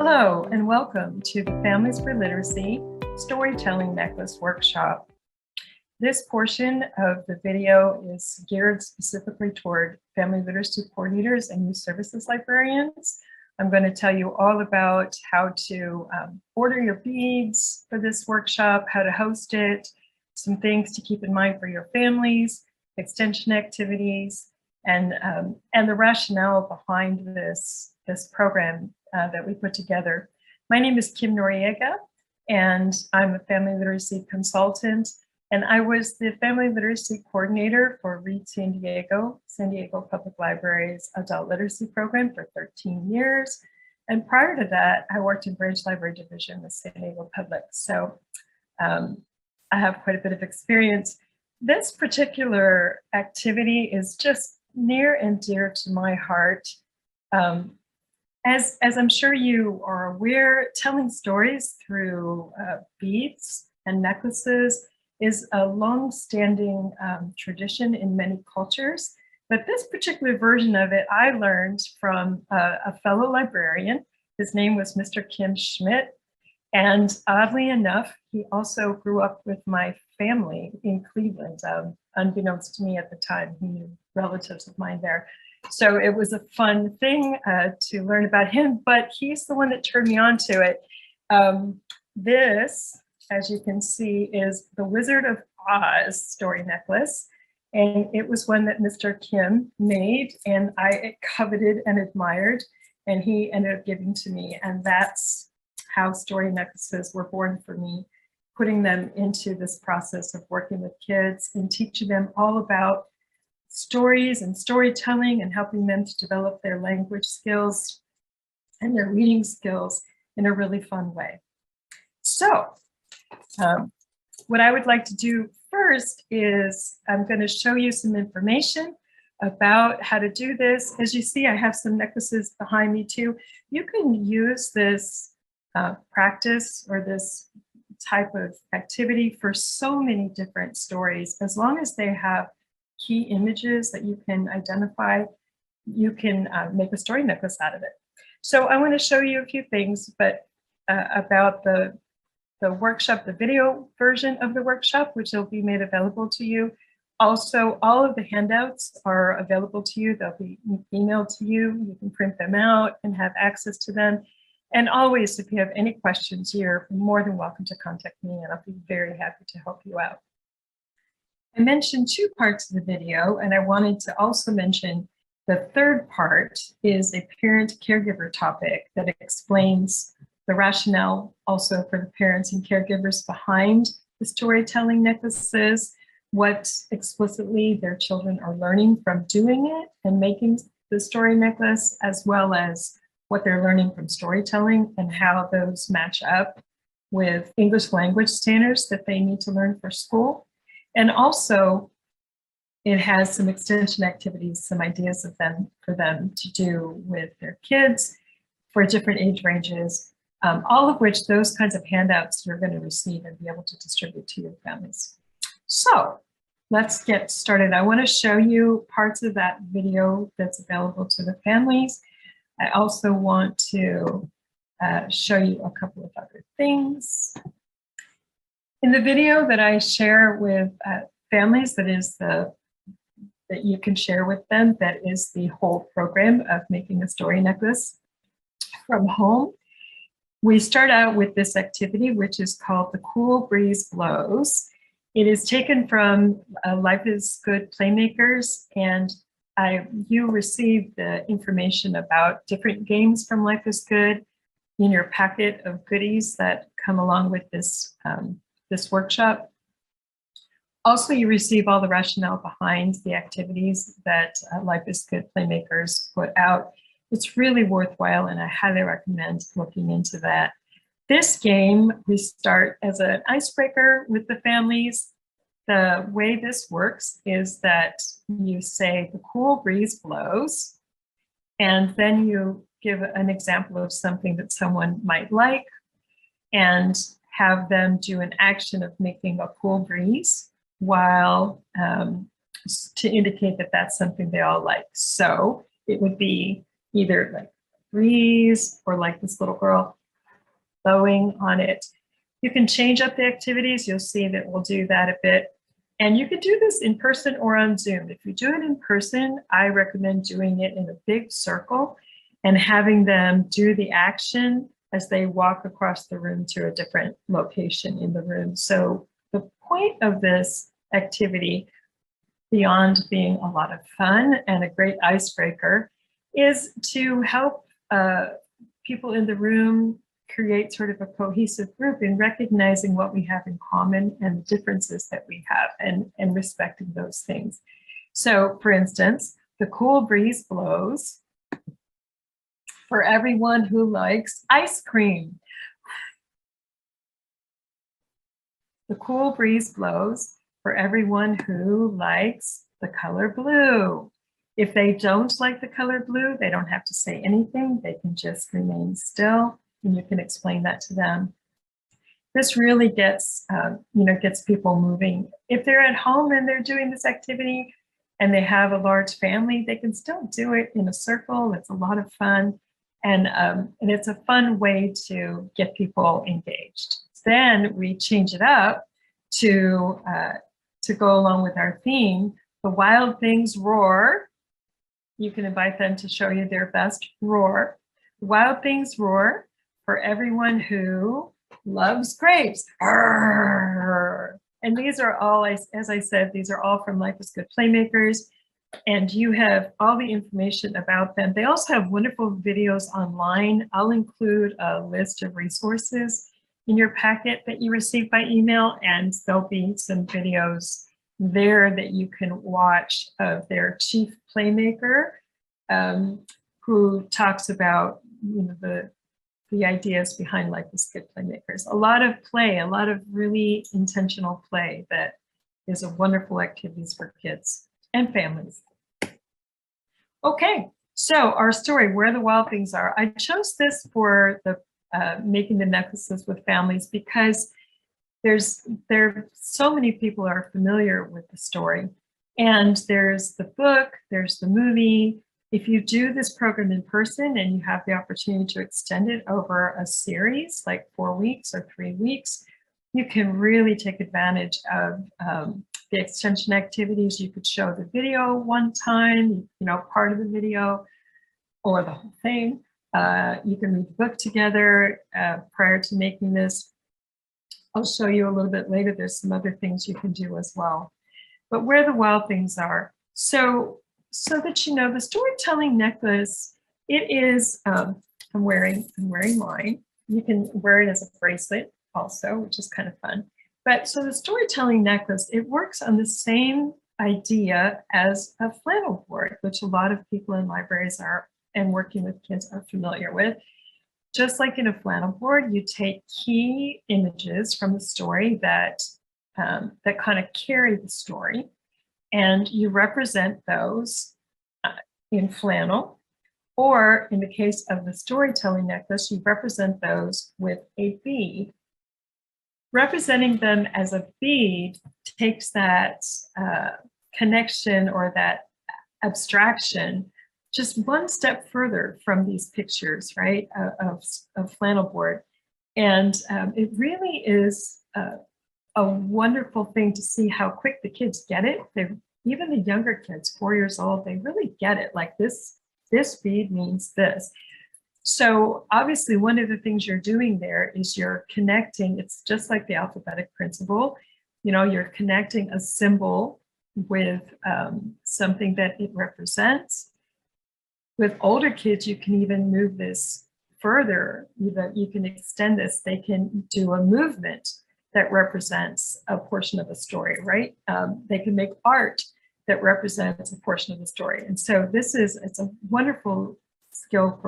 Hello and welcome to the Families for Literacy Storytelling Necklace Workshop. This portion of the video is geared specifically toward family literacy coordinators and youth services librarians. I'm going to tell you all about how to order your beads for this workshop, how to host it, some things to keep in mind for your families, extension activities, and the rationale behind this program that we put together. My name is Kim Noriega, and I'm a family literacy consultant, and I was the family literacy coordinator for Read San Diego Public Library's adult literacy program for 13 years. And prior to that, I worked in Branch Library Division with San Diego Public. So I have quite a bit of experience. This particular activity is just near and dear to my heart. As I'm sure you are aware, telling stories through beads and necklaces is a long-standing tradition in many cultures. But this particular version of it, I learned from a fellow librarian. His name was Mr. Kim Schmidt. And oddly enough, he also grew up with my family in Cleveland. Unbeknownst to me at the time, he knew relatives of mine there. So it was a fun thing to learn about him, but he's the one that turned me on to it. This, as you can see, is the Wizard of Oz story necklace. And it was one that Mr. Kim made and I coveted and admired, and he ended up giving to me. And that's how story necklaces were born for me, putting them into this process of working with kids and teaching them all about stories and storytelling and helping them to develop their language skills and their reading skills in a really fun way. So what I would like to do first is I'm going to show you some information about how to do this. As you see, I have some necklaces behind me too. You can use this practice or this type of activity for so many different stories. As long as they have key images that you can identify, you can make a story necklace out of it. So I want to show you a few things, but about the workshop, the video version of the workshop, which will be made available to you. Also, all of the handouts are available to you. They'll be emailed to you. You can print them out and have access to them. And always, if you have any questions, you're more than welcome to contact me, and I'll be very happy to help you out. I mentioned two parts of the video, and I wanted to also mention the third part is a parent-caregiver topic that explains the rationale also for the parents and caregivers behind the storytelling necklaces, what explicitly their children are learning from doing it and making the story necklace, as well as what they're learning from storytelling and how those match up with English language standards that they need to learn for school. And also, it has some extension activities, some ideas for them to do with their kids for different age ranges, all of which those kinds of handouts you're going to receive and be able to distribute to your families. So let's get started. I want to show you parts of that video that's available to the families. I also want to show you a couple of other things. In the video that I share with families, that you can share with them, that is the whole program of making a story necklace from home. We start out with this activity, which is called The Cool Breeze Blows. It is taken from Life is Good Playmakers, and you receive the information about different games from Life is Good in your packet of goodies that come along with this workshop. Also, you receive all the rationale behind the activities that Life is Good Playmakers put out. It's really worthwhile, and I highly recommend looking into that. This game, we start as an icebreaker with the families. The way this works is that you say, the cool breeze blows, and then you give an example of something that someone might like and have them do an action of making a cool breeze while to indicate that that's something they all like. So it would be either like breeze, or like this little girl blowing on it. You can change up the activities. You'll see that we'll do that a bit. And you can do this in person or on Zoom. If you do it in person, I recommend doing it in a big circle and having them do the action as they walk across the room to a different location in the room. So the point of this activity, beyond being a lot of fun and a great icebreaker, is to help people in the room create sort of a cohesive group in recognizing what we have in common and the differences that we have, and respecting those things. So for instance, the cool breeze blows for everyone who likes ice cream. The cool breeze blows for everyone who likes the color blue. If they don't like the color blue, they don't have to say anything. They can just remain still, and you can explain that to them. This really gets, gets people moving. If they're at home and they're doing this activity and they have a large family, they can still do it in a circle. It's a lot of fun, and it's a fun way to get people engaged. Then we change it up to go along with our theme. The wild things roar. You can invite them to show you their best roar. Wild things roar for everyone who loves grapes. Arr! And these are all, as I said, these are all from Life is Good Playmakers, and you have all the information about them. They also have wonderful videos online. I'll include a list of resources in your packet that you receive by email, and there'll be some videos there that you can watch of their chief playmaker, who talks about the ideas behind Life is Good Playmakers. A lot of play, a lot of really intentional play that is a wonderful activities for kids and families. Okay, so our story, Where the Wild Things Are. I chose this for the making the necklaces with families because so many people are familiar with the story, and there's the book, there's the movie. If you do this program in person and you have the opportunity to extend it over a series, like 4 weeks or 3 weeks, you can really take advantage of the extension activities. You could show the video one time, part of the video or the whole thing. You can read the book together prior to making this. I'll show you a little bit later. There's some other things you can do as well. But Where the Wild Things Are. So that you know, the storytelling necklace, it is, I'm wearing mine. You can wear it as a bracelet also, which is kind of fun. But so the storytelling necklace, it works on the same idea as a flannel board, which a lot of people in libraries and working with kids are familiar with. Just like in a flannel board, you take key images from the story that kind of carry the story, and you represent those in flannel, or in the case of the storytelling necklace, you represent those with a bead. Representing them as a bead takes that connection or that abstraction just one step further from these pictures, right, of flannel board. And it really is a wonderful thing to see how quick the kids get it. Even the younger kids, 4 years old, they really get it. Like this bead means this. So obviously one of the things you're doing there is you're connecting. It's just like the alphabetic principle. You're connecting a symbol with something that it represents. With older kids, you can even move this further. You can extend this. They can do a movement that represents a portion of the story, right? They can make art that represents a portion of the story. And so it's a wonderful skill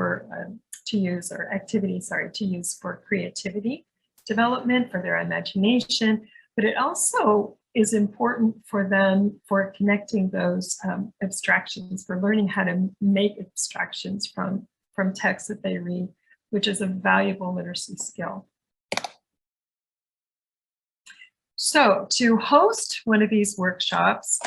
to use for creativity development, for their imagination, but it also is important for them for connecting those abstractions, for learning how to make abstractions from text that they read, which is a valuable literacy skill. So to host one of these workshops,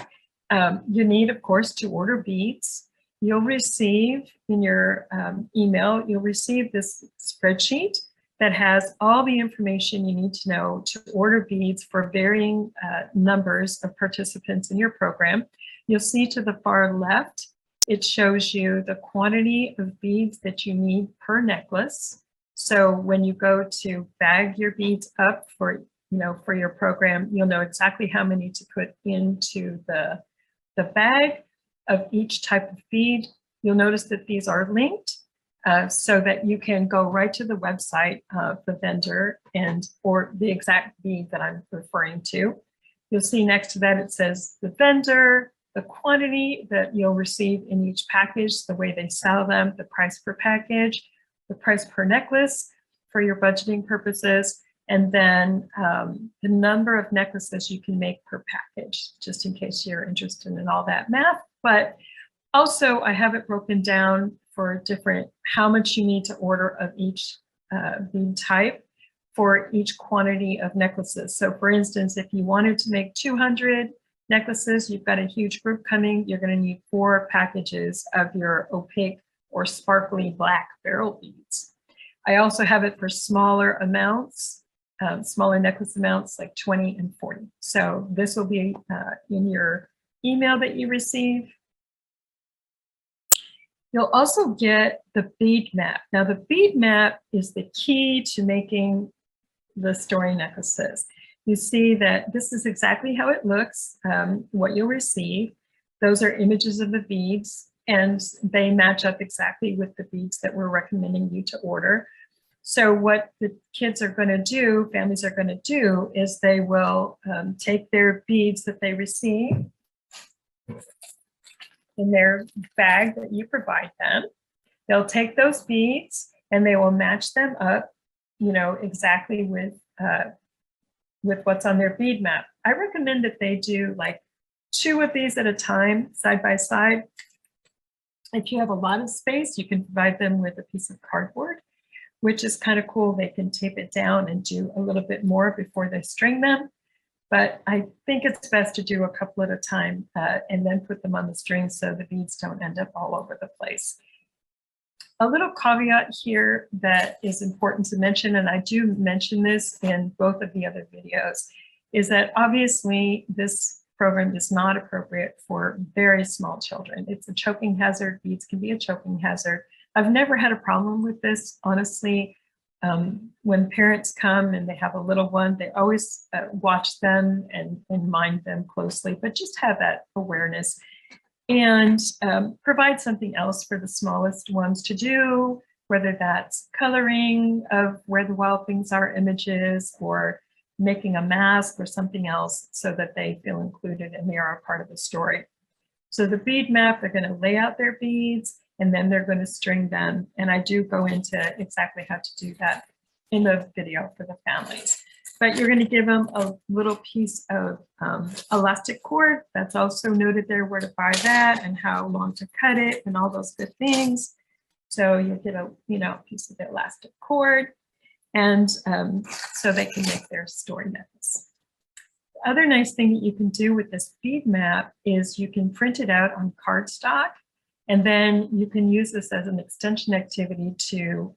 you need, of course, to order beads. you'll receive in your email, you'll receive this spreadsheet that has all the information you need to know to order beads for varying numbers of participants in your program. You'll see to the far left, it shows you the quantity of beads that you need per necklace. So when you go to bag your beads up for, for your program, you'll know exactly how many to put into the bag of each type of bead. You'll notice that these are linked so that you can go right to the website of the vendor or the exact bead that I'm referring to. You'll see next to that it says the vendor, the quantity that you'll receive in each package, the way they sell them, the price per package, the price per necklace for your budgeting purposes, and then the number of necklaces you can make per package, just in case you're interested in all that math. But also I have it broken down for how much you need to order of each bead type for each quantity of necklaces. So for instance, if you wanted to make 200 necklaces, you've got a huge group coming, you're going to need 4 packages of your opaque or sparkly black beryl beads. I also have it for smaller amounts, smaller necklace amounts like 20 and 40. So this will be in your email that you receive. You'll also get the bead map. Now the bead map is the key to making the story necklaces. You see that this is exactly how it looks, what you'll receive. Those are images of the beads, and they match up exactly with the beads that we're recommending you to order. So what the kids are going to do, families are going to do, is they will take their beads that they receive in their bag that you provide them. They'll take those beads and they will match them up, exactly with what's on their bead map. I recommend that they do like 2 of these at a time, side by side. If you have a lot of space, you can provide them with a piece of cardboard, which is kind of cool. They can tape it down and do a little bit more before they string them. But I think it's best to do a couple at a time and then put them on the string so the beads don't end up all over the place. A little caveat here that is important to mention, and I do mention this in both of the other videos, is that obviously this program is not appropriate for very small children. It's a choking hazard. Beads can be a choking hazard. I've never had a problem with this, honestly. When parents come and they have a little one, they always watch them and mind them closely, but just have that awareness and provide something else for the smallest ones to do, whether that's coloring of where the wild things are images or making a mask or something else so that they feel included and they are a part of the story. So the bead map, they're going to lay out their beads and then they're going to string them. And I do go into exactly how to do that in the video for the families. But you're going to give them a little piece of elastic cord. That's also noted there where to buy that and how long to cut it and all those good things. So you'll get a piece of the elastic cord, and so they can make their story necklace. The other nice thing that you can do with this bead map is you can print it out on cardstock, and then you can use this as an extension activity to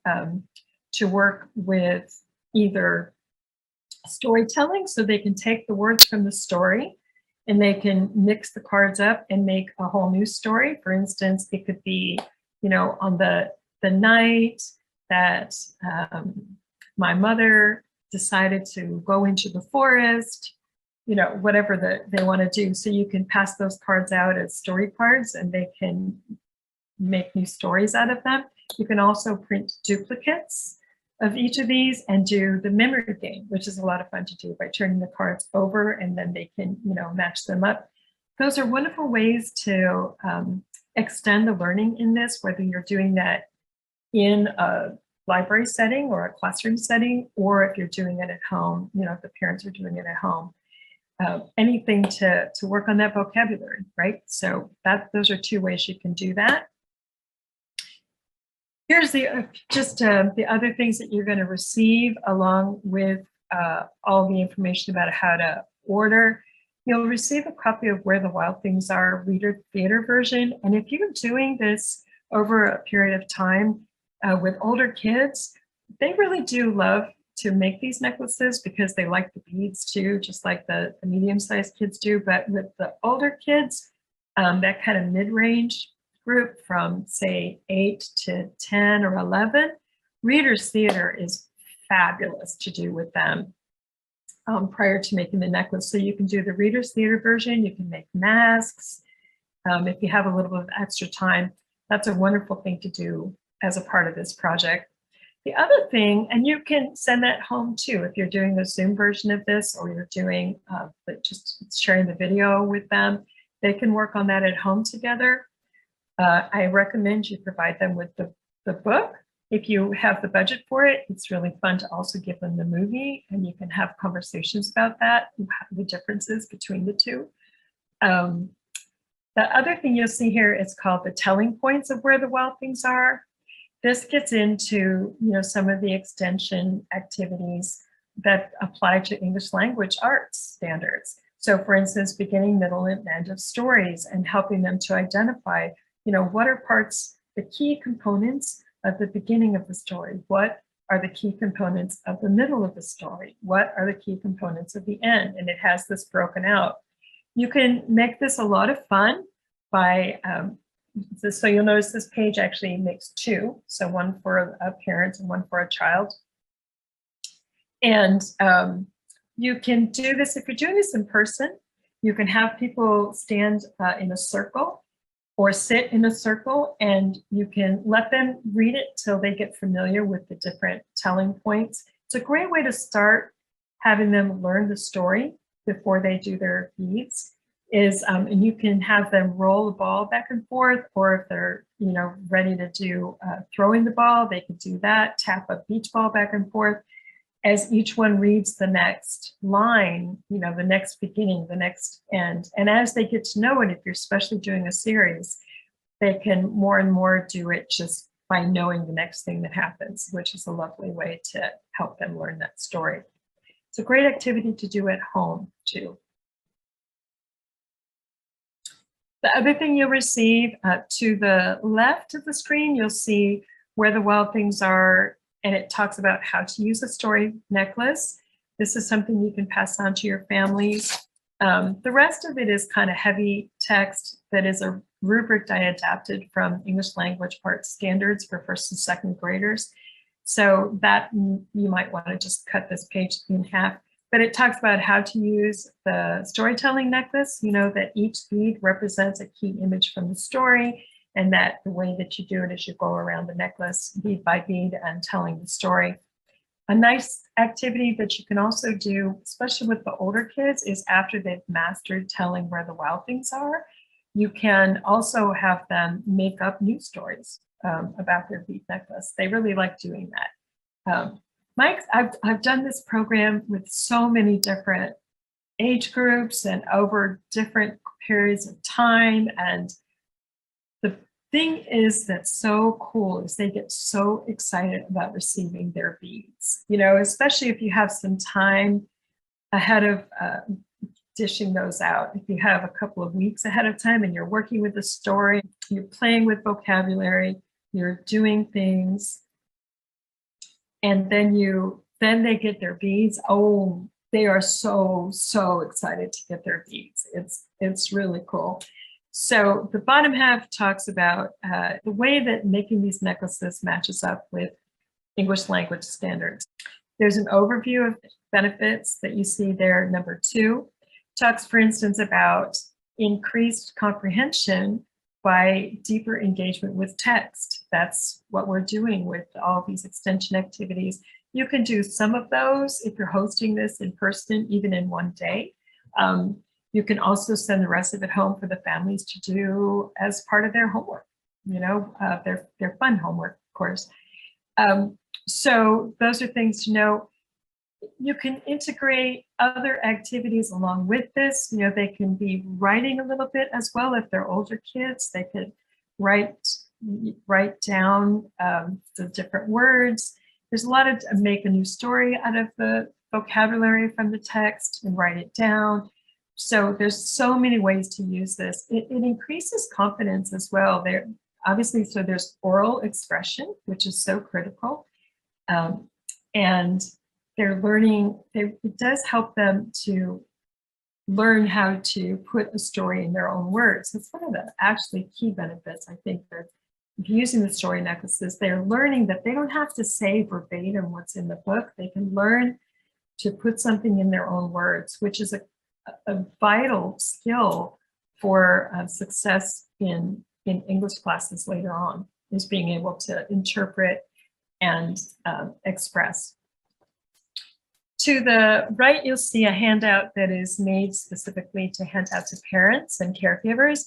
work with either storytelling, so they can take the words from the story and they can mix the cards up and make a whole new story. For instance, it could be, on the night that my mother decided to go into the forest, whatever they want to do. So you can pass those cards out as story cards and they can make new stories out of them. You can also print duplicates of each of these and do the memory game, which is a lot of fun to do by turning the cards over and then they can, match them up. Those are wonderful ways to extend the learning in this, whether you're doing that in a library setting or a classroom setting, or if you're doing it at home, if the parents are doing it at home. Anything to work on that vocabulary, right? So those are 2 ways you can do that. Here's the other things that you're going to receive along with all the information about how to order. You'll receive a copy of Where the Wild Things Are reader theater version. And if you're doing this over a period of time with older kids, they really do love to make these necklaces because they like the beads too, just like the medium-sized kids do. But with the older kids, that kind of mid-range group from say 8 to 10 or 11, Reader's Theater is fabulous to do with them prior to making the necklace. So you can do the Reader's Theater version, you can make masks. If you have a little bit of extra time, that's a wonderful thing to do as a part of this project. The other thing, and you can send that home too, if you're doing the Zoom version of this, or you're doing just sharing the video with them, they can work on that at home together. I recommend you provide them with the book. If you have the budget for it, it's really fun to also give them the movie, and you can have conversations about that, the differences between the two. The other thing you'll see here is called the telling points of Where the Wild Things Are. This gets into some of the extension activities that apply to English language arts standards. So for instance, beginning, middle, and end of stories, and helping them to identify, what are the key components of the beginning of the story? What are the key components of the middle of the story? What are the key components of the end? And it has this broken out. You can make this a lot of fun by, so you'll notice this page actually makes two. So one for a parent and one for a child. And you can do this, if you're doing this in person, you can have people stand in a circle or sit in a circle, and you can let them read it till they get familiar with the different telling points. It's a great way to start having them learn the story before they do their beads. And you can have them roll the ball back and forth, or if they're ready to do throwing the ball, they can do that, tap a beach ball back and forth as each one reads the next line, the next beginning, the next end. And as they get to know it, if you're especially doing a series, they can more and more do it just by knowing the next thing that happens, which is a lovely way to help them learn that story. It's a great activity to do at home too. The other thing you'll receive to the left of the screen, you'll see Where the Wild Things Are, and it talks about how to use a story necklace. This is something you can pass on to your families. The rest of it is kind of heavy text that is a rubric I adapted from English language arts standards for first and second graders. So that you might want to just cut this page in half. But it talks about how to use the storytelling necklace, that each bead represents a key image from the story, and that the way that you do it is you go around the necklace bead by bead and telling the story. A nice activity that you can also do, especially with the older kids, is after they've mastered telling where the wild things are, you can also have them make up new stories about their bead necklace. They really like doing that. Mike, I've done this program with so many different age groups and over different periods of time. And the thing is that's so cool is they get so excited about receiving their beads, especially if you have some time ahead of dishing those out. If you have a couple of weeks ahead of time and you're working with the story, you're playing with vocabulary, you're doing things, and then they get their beads. Oh, they are so excited to get their beads. It's really cool. So the bottom half talks about the way that making these necklaces matches up with English language standards. There's an overview of benefits that you see there. Number 2 talks, for instance, about increased comprehension by deeper engagement with text. That's what we're doing with all these extension activities. You can do some of those if you're hosting this in person, even in one day. You can also send the rest of it home for the families to do as part of their homework, their fun homework, of course. So those are things to know. You can integrate other activities along with this. They can be writing a little bit as well. If they're older kids, they could write down the different words. There's a lot of make a new story out of the vocabulary from the text and write it down. So there's so many ways to use this. It increases confidence as well. There, obviously, so there's oral expression, which is so critical. And they're learning, it does help them to learn how to put a story in their own words. It's one of the actually key benefits, I think, that using the story necklaces. They're learning that they don't have to say verbatim what's in the book. They can learn to put something in their own words, which is a vital skill for success in English classes later on, is being able to interpret and express. To the right, you'll see a handout that is made specifically to hand out to parents and caregivers.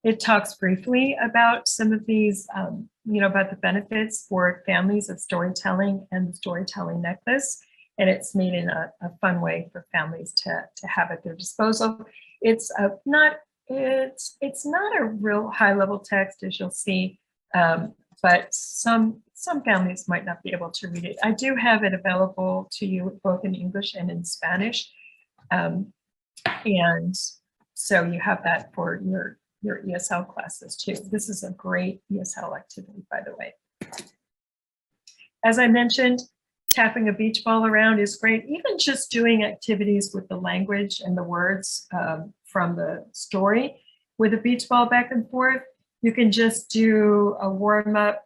It talks briefly about some of these, about the benefits for families of storytelling and the storytelling necklace. And it's made in a fun way for families to have at their disposal. It's not a real high level text, as you'll see, but some families might not be able to read it. I do have it available to you both in English and in Spanish. And so you have that for your ESL classes too. This is a great ESL activity, by the way. As I mentioned, tapping a beach ball around is great. Even just doing activities with the language and the words from the story with a beach ball back and forth. You can just do a warm-up.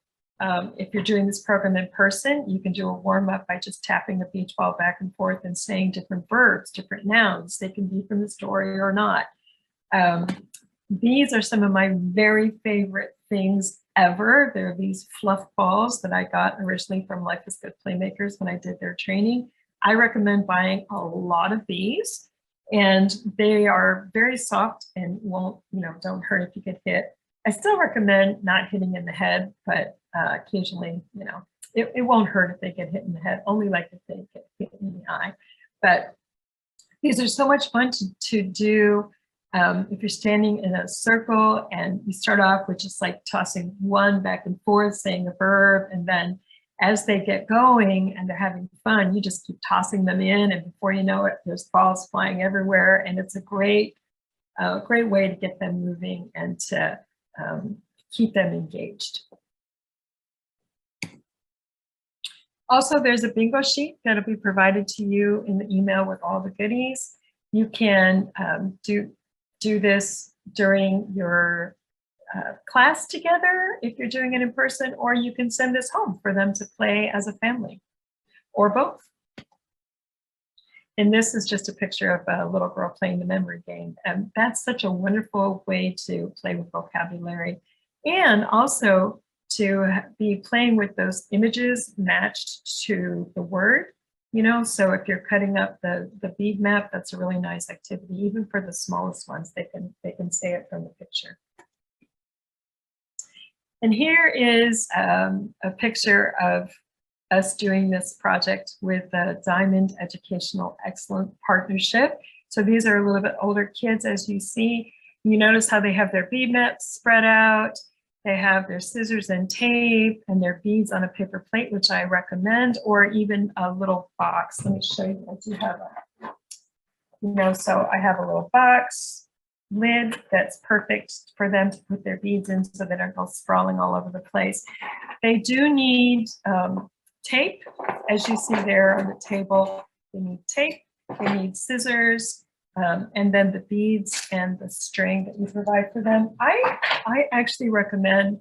If you're doing this program in person, you can do a warm-up by just tapping a beach ball back and forth and saying different verbs, different nouns. They can be from the story or not. These are some of my very favorite things ever. They're these fluff balls that I got originally from Life is Good Playmakers when I did their training. I recommend buying a lot of these, and they are very soft and won't, don't hurt if you get hit. I still recommend not hitting in the head, but occasionally, it won't hurt if they get hit in the head, only like if they get hit in the eye. But these are so much fun to do. If you're standing in a circle and you start off with just like tossing one back and forth, saying a verb, and then as they get going and they're having fun, you just keep tossing them in, and before you know it, there's balls flying everywhere, and it's a great way to get them moving and to keep them engaged. Also, there's a bingo sheet that'll be provided to you in the email with all the goodies. You can do this during your class together if you're doing it in person, or you can send this home for them to play as a family, or both. And this is just a picture of a little girl playing the memory game. And that's such a wonderful way to play with vocabulary, and also to be playing with those images matched to the word. So if you're cutting up the bead map, that's a really nice activity. Even for the smallest ones, they can say it from the picture. And here is a picture of us doing this project with the Diamond Educational Excellence Partnership. So these are a little bit older kids, as you see. You notice how they have their bead maps spread out. They have their scissors and tape and their beads on a paper plate, which I recommend, or even a little box. Let me show you. I do have so I have a little box lid that's perfect for them to put their beads in so they don't go sprawling all over the place. They do need tape, as you see there on the table. They need tape, they need scissors, and then the beads and the string that you provide for them. I actually recommend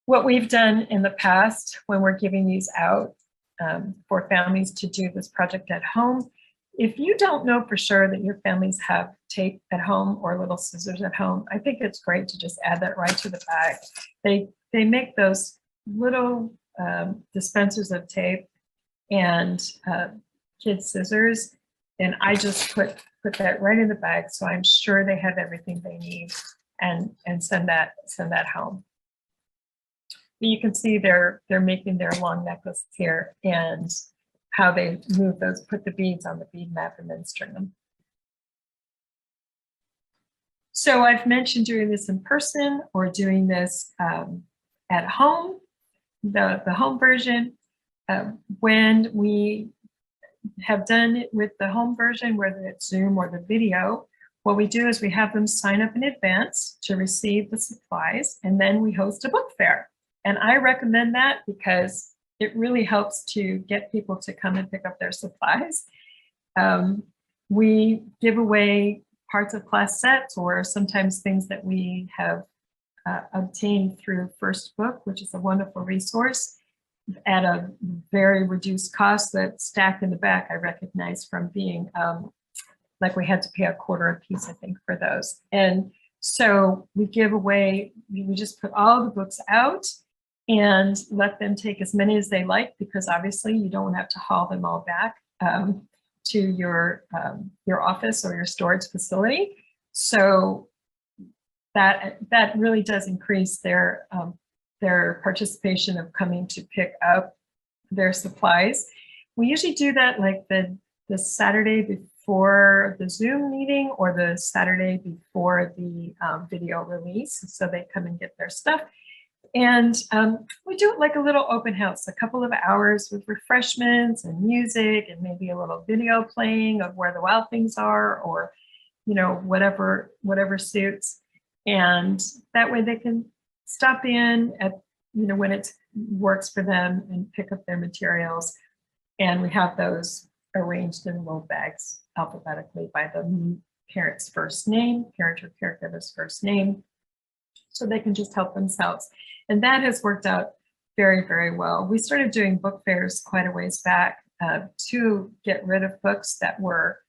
what we've done in the past when we're giving these out for families to do this project at home. If you don't know for sure that your families have tape at home or little scissors at home, I think it's great to just add that right to the bag. They make those little dispensers of tape and kids' scissors, and I just put that right in the bag, so I'm sure they have everything they need, and send that home. But you can see they're making their long necklace here, and how they move those, put the beads on the bead map and then string them. So I've mentioned doing this in person or doing this at home, the home version. When we have done it with the home version, whether it's Zoom or the video, what we do is we have them sign up in advance to receive the supplies, and then we host a book fair. And I recommend that because it really helps to get people to come and pick up their supplies. We give away parts of class sets or sometimes things that we have obtained through First Book, which is a wonderful resource at a very reduced cost. That's stacked in the back, I recognize from being like we had to pay $0.25 a piece, I think, for those. And so we give away, we just put all the books out and let them take as many as they like, because obviously you don't have to haul them all back to your office or your storage facility. So that really does increase their participation of coming to pick up their supplies. We usually do that like the Saturday before the Zoom meeting or the Saturday before the video release. So they come and get their stuff. And we do it like a little open house, a couple of hours with refreshments and music and maybe a little video playing of where the wild things are, or, you know, whatever suits. And that way they can stop in at, you know, when it works for them and pick up their materials. And we have those arranged in little bags alphabetically by the parent's first name, parent or caregiver's first name, so they can just help themselves. And that has worked out very, very well. We started doing book fairs quite a ways back to get rid of books that were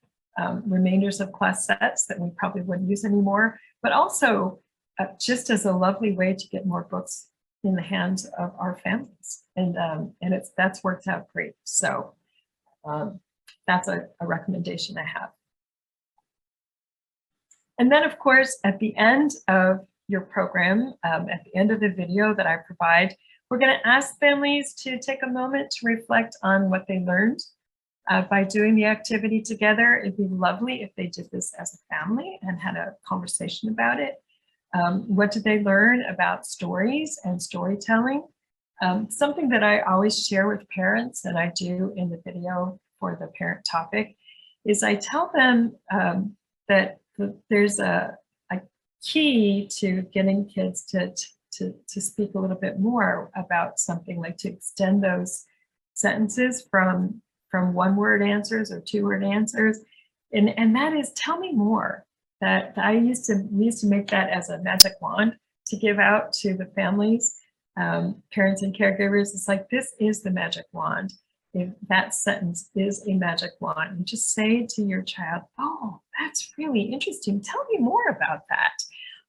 remainders of class sets that we probably wouldn't use anymore, but also just as a lovely way to get more books in the hands of our families. And that's worked out great. So that's a recommendation I have. And then, of course, at the end of your program, at the end of the video that I provide, we're going to ask families to take a moment to reflect on what they learned by doing the activity together. It'd be lovely if they did this as a family and had a conversation about it. What did they learn about stories and storytelling? Something that I always share with parents, and I do in the video for the parent topic, is I tell them that there's a key to getting kids to speak a little bit more about something, like to extend those sentences from one-word answers or two-word answers, and that is, tell me more. That we used to make that as a magic wand to give out to the families, parents and caregivers. It's like, this is the magic wand. If that sentence is a magic wand, you just say to your child, oh, that's really interesting. Tell me more about that.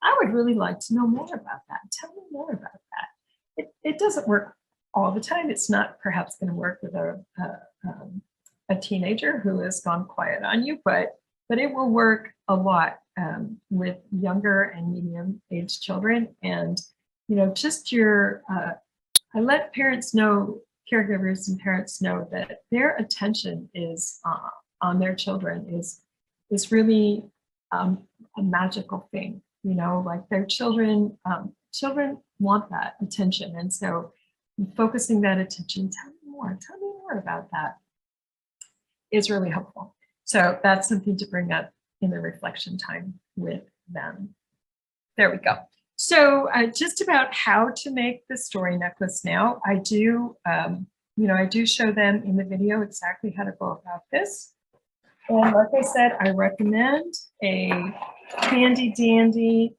I would really like to know more about that. Tell me more about that. It doesn't work all the time. It's not perhaps going to work with a teenager who has gone quiet on you, but it will work a lot with younger and medium-aged children. And, you know, just I let parents know, caregivers and parents know, that their attention is on their children is really a magical thing. You know, like their children want that attention. And so focusing that attention, tell me more about that, is really helpful. So that's something to bring up in the reflection time with them. There we go. So just about how to make the story necklace now, I do show them in the video exactly how to go about this. And like I said, I recommend a handy dandy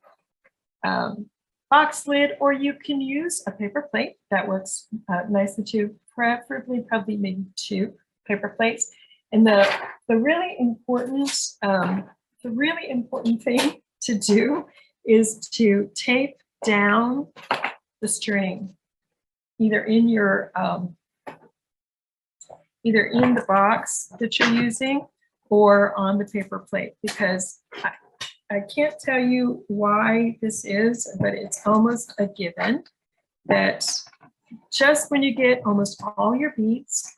box lid, or you can use a paper plate that works nicely too, preferably probably maybe 2 paper plates. And the really important thing to do is to tape down the string, either in your either in the box that you're using or on the paper plate, because I can't tell you why this is, but it's almost a given that just when you get almost all your beads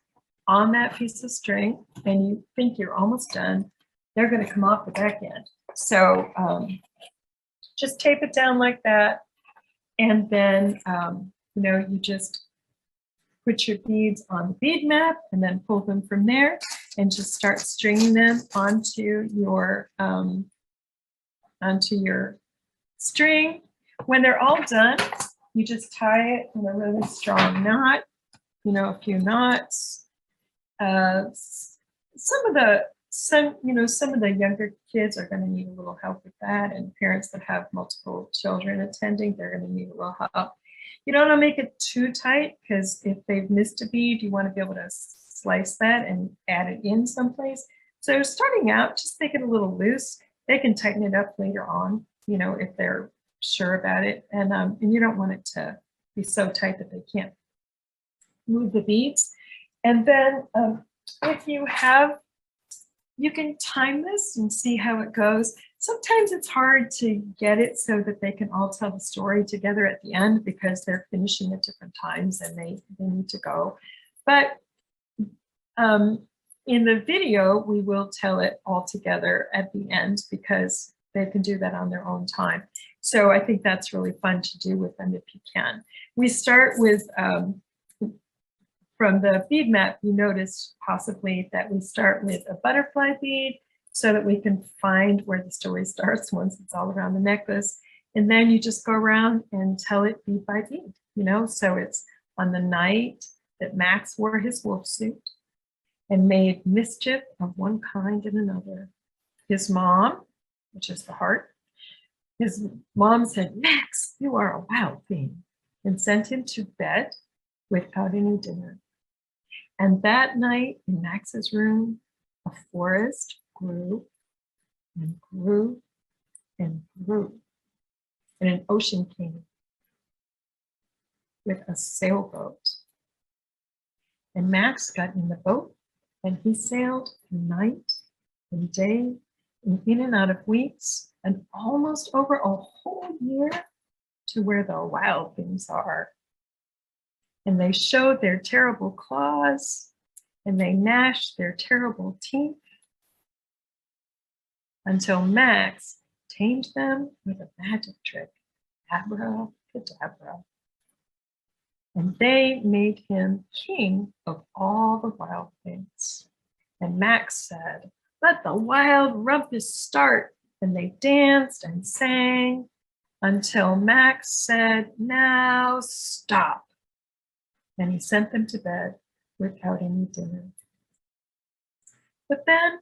on that piece of string and you think you're almost done, they're going to come off the back end. So just tape it down like that, and then you just put your beads on the bead map and then pull them from there and just start stringing them onto your string. When they're all done, you just tie it in a really strong knot, you know, a few knots. Some of the younger kids are going to need a little help with that, and parents that have multiple children attending, they're going to need a little help. You don't want to make it too tight, because if they've missed a bead, you want to be able to slice that and add it in someplace. So starting out, just make it a little loose. They can tighten it up later on, you know, if they're sure about it. And you don't want it to be so tight that they can't move the beads. And then if you can time this and see how it goes. Sometimes it's hard to get it so that they can all tell the story together at the end, because they're finishing at different times and they need to go. But in the video, we will tell it all together at the end, because they can do that on their own time. So I think that's really fun to do with them if you can. We start with, from the bead map, you notice possibly that we start with a butterfly bead so that we can find where the story starts once it's all around the necklace. And then you just go around and tell it bead by bead, you know? So it's on the night that Max wore his wolf suit and made mischief of one kind and another. His mom, which is the heart, his mom said, "Max, you are a wild thing," and sent him to bed without any dinner. And that night in Max's room, a forest grew and grew and grew. And an ocean came with a sailboat. And Max got in the boat and he sailed night and day and in and out of weeks and almost over a whole year to where the wild things are. And they showed their terrible claws and they gnashed their terrible teeth until Max tamed them with a magic trick, abracadabra. And they made him king of all the wild things. And Max said, "Let the wild rumpus start." And they danced and sang until Max said, "Now stop." And he sent them to bed without any dinner. But then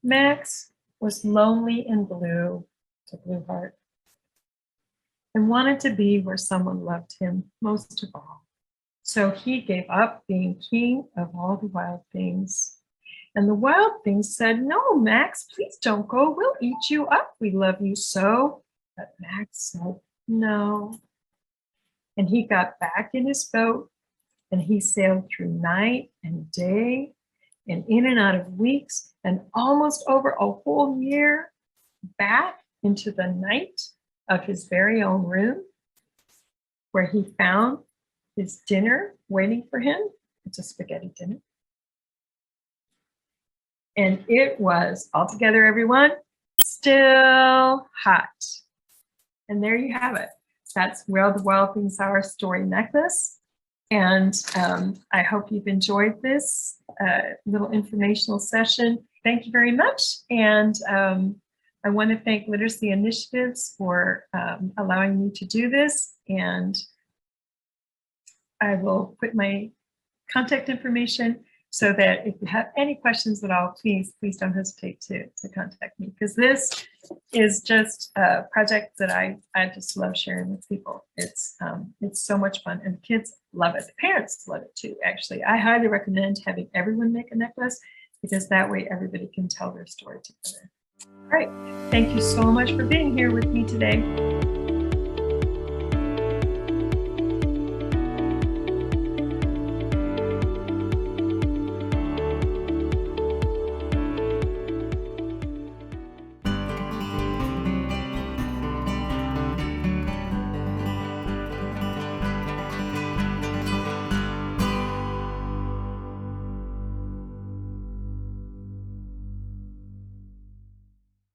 Max was lonely and blue, to Blue Heart, and wanted to be where someone loved him most of all. So he gave up being king of all the wild things. And the wild things said, "No, Max, please don't go. We'll eat you up. We love you so." But Max said, "No." And he got back in his boat and he sailed through night and day and in and out of weeks and almost over a whole year back into the night of his very own room, where he found his dinner waiting for him. It's a spaghetti dinner. And it was, all together everyone, still hot. And there you have it. That's Where the Wild Things Are story necklace. And I hope you've enjoyed this little informational session. Thank you very much. And I want to thank Literacy Initiatives for allowing me to do this. And I will put my contact information so that if you have any questions at all, please don't hesitate to contact me, because this is just a project that I just love sharing with people. It's so much fun, and kids love it. The parents love it too, actually. I highly recommend having everyone make a necklace, because that way everybody can tell their story together. All right, thank you so much for being here with me today.